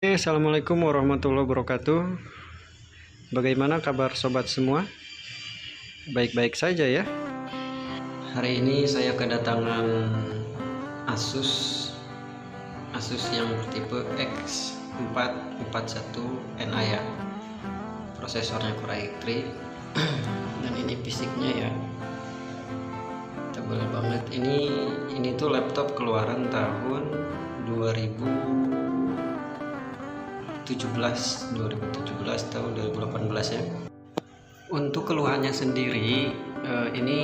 Assalamualaikum warahmatullahi wabarakatuh. Bagaimana kabar sobat semua? Baik-baik saja ya. Hari ini saya kedatangan Asus yang tipe X441 Ni ya. Prosesornya Core i3 dan ini fisiknya ya. Tebal banget. Ini tuh laptop keluaran tahun 2017 tahun 2018 ya. Untuk keluhannya sendiri ini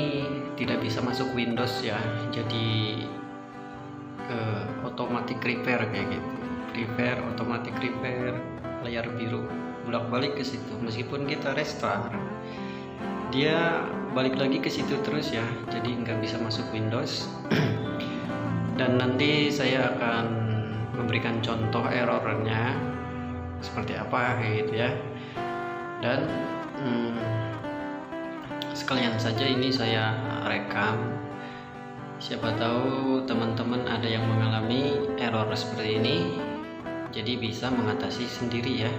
tidak bisa masuk Windows ya, jadi automatic repair kayak gitu, automatic repair, layar biru bolak-balik ke situ. Meskipun kita restart dia balik lagi ke situ terus ya, jadi nggak bisa masuk Windows. Dan nanti saya akan memberikan contoh errornya seperti apa gitu ya. Dan sekalian saja ini saya rekam, siapa tahu teman-teman ada yang mengalami error seperti ini, jadi bisa mengatasi sendiri ya.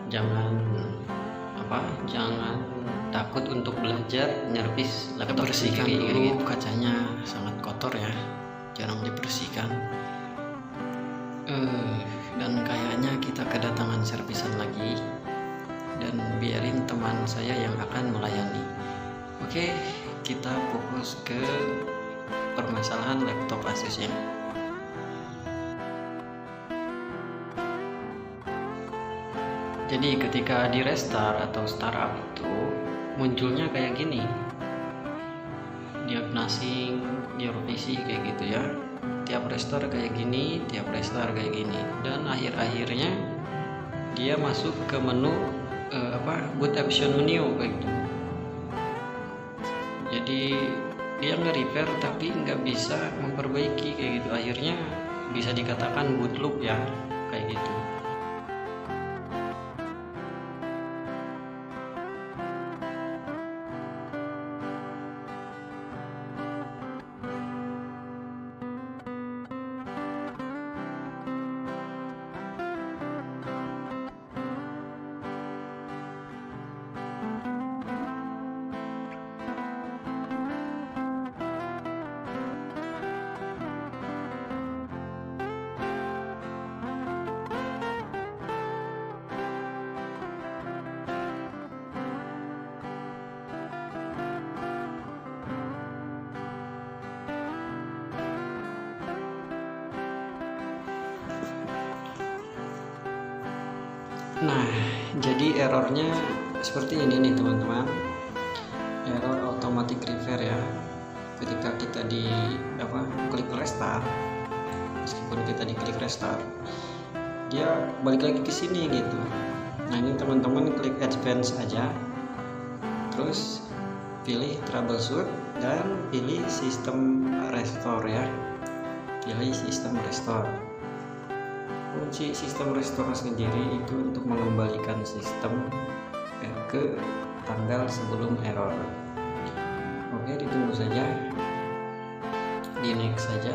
Jangan takut untuk belajar nyervis laptop bersihkan sendiri dulu gitu. Kacanya sangat kotor ya, jarang dibersihkan. Dan kayaknya kita kedatangan servisan lagi, dan biarin teman saya yang akan melayani. Oke, kita fokus ke permasalahan laptop Asus ya. Jadi ketika di restart atau startup itu munculnya kayak gini, diagnosing, direvisi kayak gitu ya. Tiap restart kayak gini, dan akhir-akhirnya dia masuk ke menu boot option menu kayak gitu. Jadi dia nge-repair tapi nggak bisa memperbaiki kayak gitu. Akhirnya bisa dikatakan boot loop ya kayak gitu. Nah, jadi errornya seperti ini nih teman-teman. Error automatic repair ya. Ketika kita klik restart, meskipun kita diklik restart, dia balik lagi ke sini gitu. Nah, ini teman-teman klik advance aja. Terus pilih troubleshoot dan pilih sistem restore ya. Pilih sistem restore. Kunci sistem restore sendiri itu untuk mengembalikan sistem ke tanggal sebelum error. Oke, ditunggu saja, di next saja.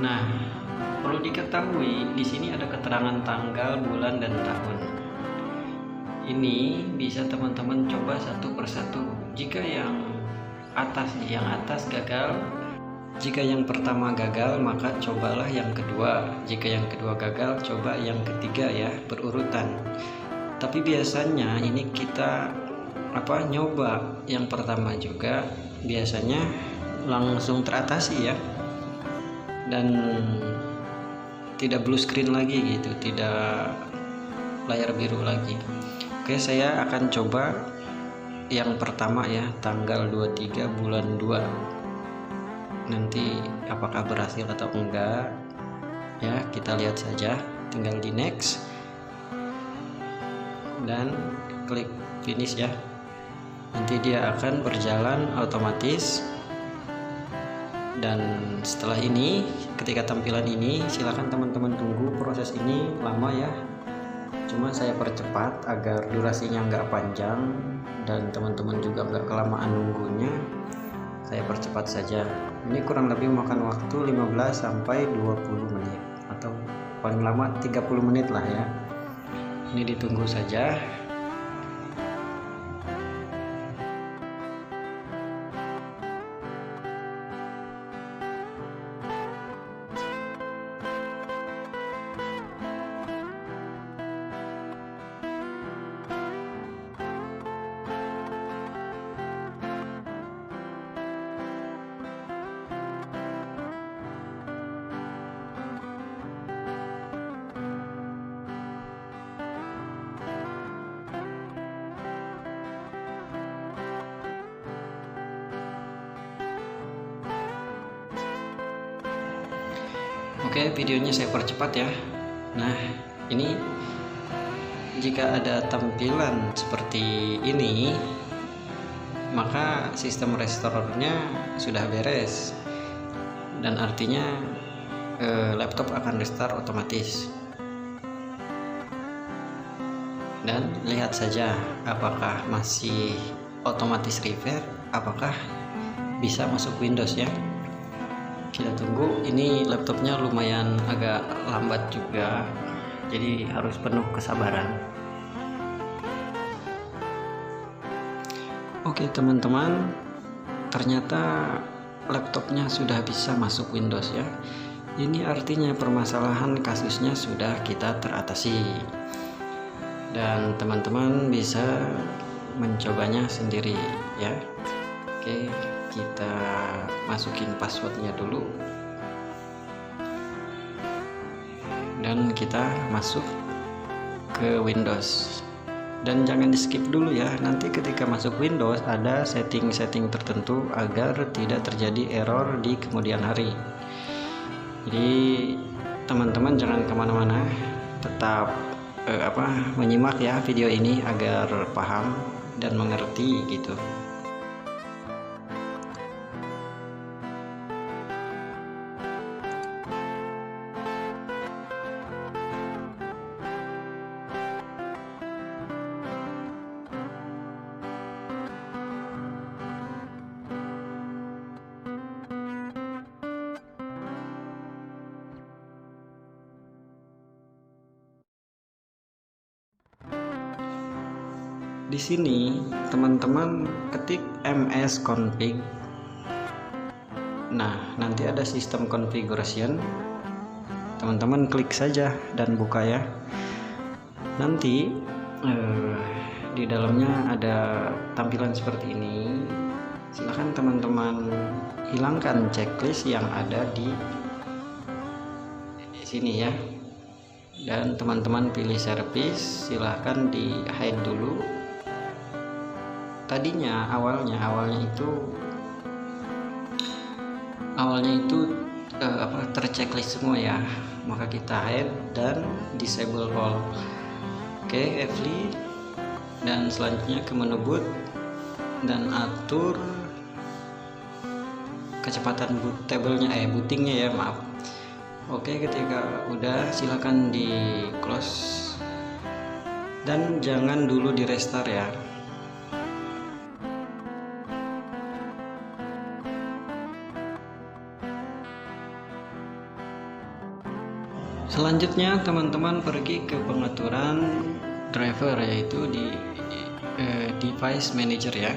Nah, perlu diketahui di sini ada keterangan tanggal, bulan, dan tahun. Ini bisa teman-teman coba satu persatu. Jika yang atas gagal, jika yang pertama gagal maka cobalah yang kedua, jika yang kedua gagal coba yang ketiga ya, berurutan. Tapi biasanya ini kita nyoba yang pertama juga biasanya langsung teratasi ya, dan tidak blue screen lagi gitu, tidak layar biru lagi. Oke, saya akan coba yang pertama ya, tanggal 23 bulan 2. Nanti apakah berhasil atau enggak ya, kita lihat saja. Tinggal di next dan klik finish ya. Nanti dia akan berjalan otomatis. Dan setelah ini, ketika tampilan ini, silakan teman-teman tunggu. Proses ini lama ya, cuma saya percepat agar durasinya nggak panjang dan teman-teman juga nggak kelamaan nunggunya. saya percepat saja. Ini kurang lebih makan waktu 15 sampai 20 menit atau paling lama 30 menit lah ya. Ini ditunggu saja. Oke, videonya saya percepat ya. Nah, ini jika ada tampilan seperti ini, maka sistem restorenya sudah beres, dan artinya laptop akan restart otomatis. Dan lihat saja apakah masih otomatis revert, apakah bisa masuk Windows ya. Kita tunggu. Ini laptopnya lumayan agak lambat juga, jadi harus penuh kesabaran. Oke teman-teman, ternyata laptopnya sudah bisa masuk Windows ya. Ini artinya permasalahan kasusnya sudah kita teratasi, dan teman-teman bisa mencobanya sendiri ya. Oke, kita masukin passwordnya dulu dan kita masuk ke Windows. Dan jangan di skip dulu ya, nanti ketika masuk Windows ada setting-setting tertentu agar tidak terjadi error di kemudian hari. Jadi teman-teman jangan kemana-mana, tetap menyimak ya video ini agar paham dan mengerti gitu. Di sini teman-teman ketik msconfig. Nah, nanti ada sistem configuration. Teman-teman klik saja dan buka ya. Nanti di dalamnya ada tampilan seperti ini. Silahkan teman-teman hilangkan checklist yang ada di sini ya. Dan teman-teman pilih service, silahkan di hide dulu. Tadinya awalnya itu terchecklist semua ya, maka kita hide dan disable all. Oke, Fli, dan selanjutnya ke menu boot dan atur kecepatan bootingnya ya, maaf. Oke, ketika udah silakan di close dan jangan dulu di restart ya. Selanjutnya teman-teman pergi ke pengaturan driver, yaitu di device manager ya.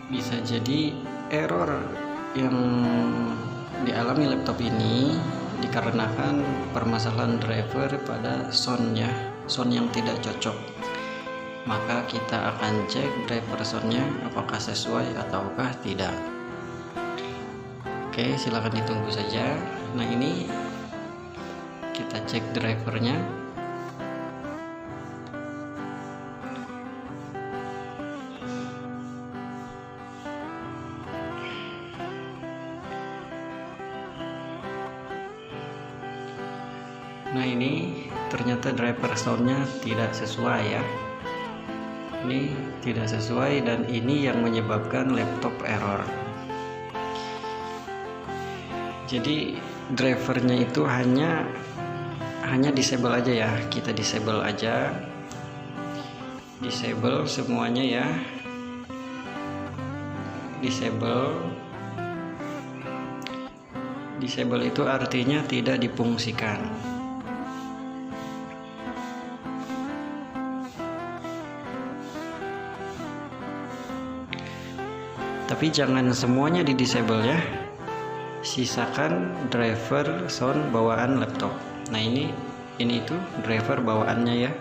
Bisa jadi error yang dialami laptop ini dikarenakan permasalahan driver pada sound yang tidak cocok. Maka kita akan cek driver soundnya apakah sesuai ataukah tidak. Oke, silakan ditunggu saja. Nah, ini kita cek drivernya. Nah, ini ternyata driver soundnya tidak sesuai ya. Ini tidak sesuai dan ini yang menyebabkan laptop error. Jadi drivernya itu hanya disable aja ya. Kita disable aja, disable semuanya ya. disable. Disable itu artinya tidak difungsikan. Tapi jangan semuanya di disable ya. Sisakan driver sound bawaan laptop. Nah ini itu driver bawaannya ya,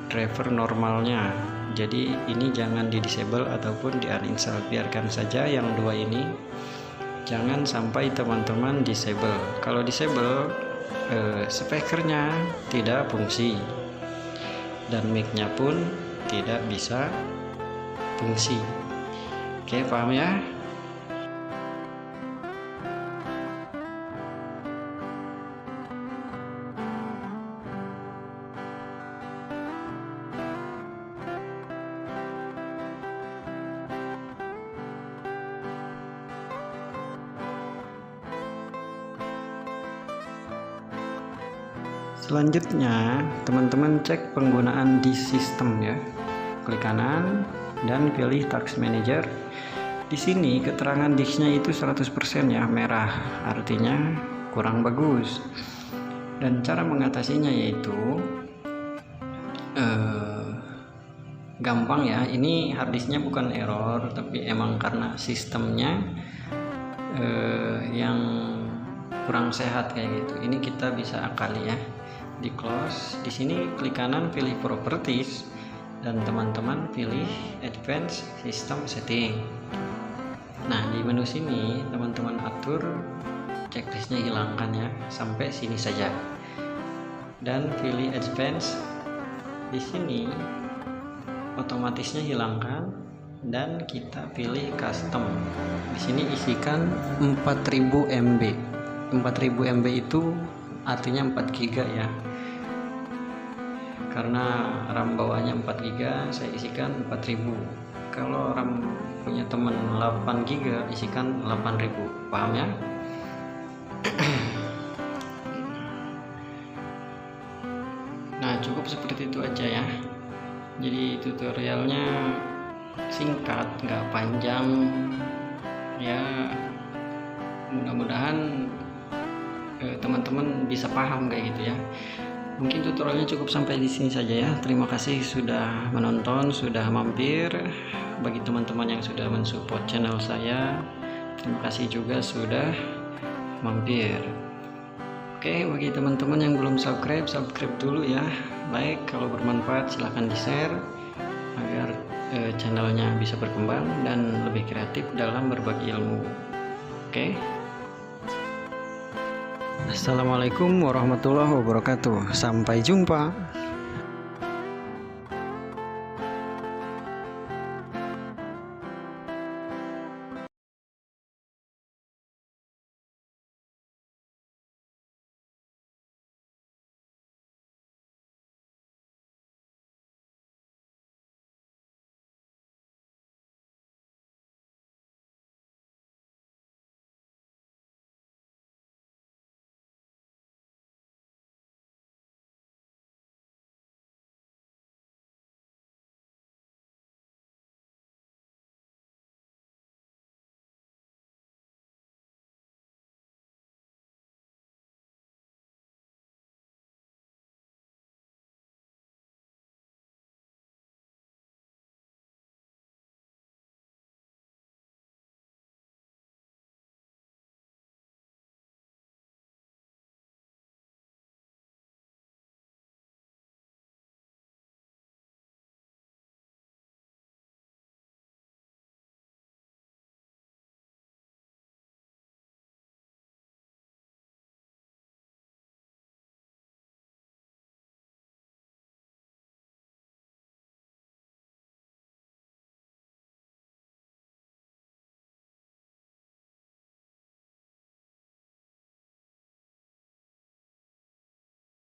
driver normalnya. Jadi ini jangan di disable ataupun di uninstall, biarkan saja yang dua ini. Jangan sampai teman-teman disable. Kalau disable speakernya tidak fungsi dan mic-nya pun tidak bisa fungsi. Oke, paham ya? Selanjutnya, teman-teman cek penggunaan disk system ya. Klik kanan dan pilih Task Manager. Di sini keterangan disknya itu 100% ya, merah, artinya kurang bagus. Dan cara mengatasinya yaitu gampang ya. Ini harddisknya bukan error, tapi emang karena sistemnya yang kurang sehat kayak gitu. Ini kita bisa akali ya. Di close, di sini klik kanan pilih properties dan teman-teman pilih advanced system setting. Nah di menu sini teman-teman atur checklistnya, hilangkan ya sampai sini saja dan pilih advanced. Di sini otomatisnya hilangkan dan kita pilih custom. Di sini isikan 4000 MB. 4000 MB itu artinya 4 GB ya, karena RAM bawahnya 4 GB, saya isikan 4000. Kalau RAM punya teman 8 GB, isikan 8000. Paham ya? Nah cukup seperti itu aja ya. Jadi tutorialnya singkat, nggak panjang ya. Mudah-mudahan teman-teman bisa paham kayak gitu ya. Mungkin tutorialnya cukup sampai di sini saja ya. Terima kasih sudah menonton, sudah mampir. Bagi teman-teman yang sudah mensupport channel saya, terima kasih juga sudah mampir. Oke, bagi teman-teman yang belum subscribe dulu ya. Like kalau bermanfaat silahkan di share agar channelnya bisa berkembang dan lebih kreatif dalam berbagi ilmu. Oke. Assalamualaikum warahmatullahi wabarakatuh. Sampai jumpa.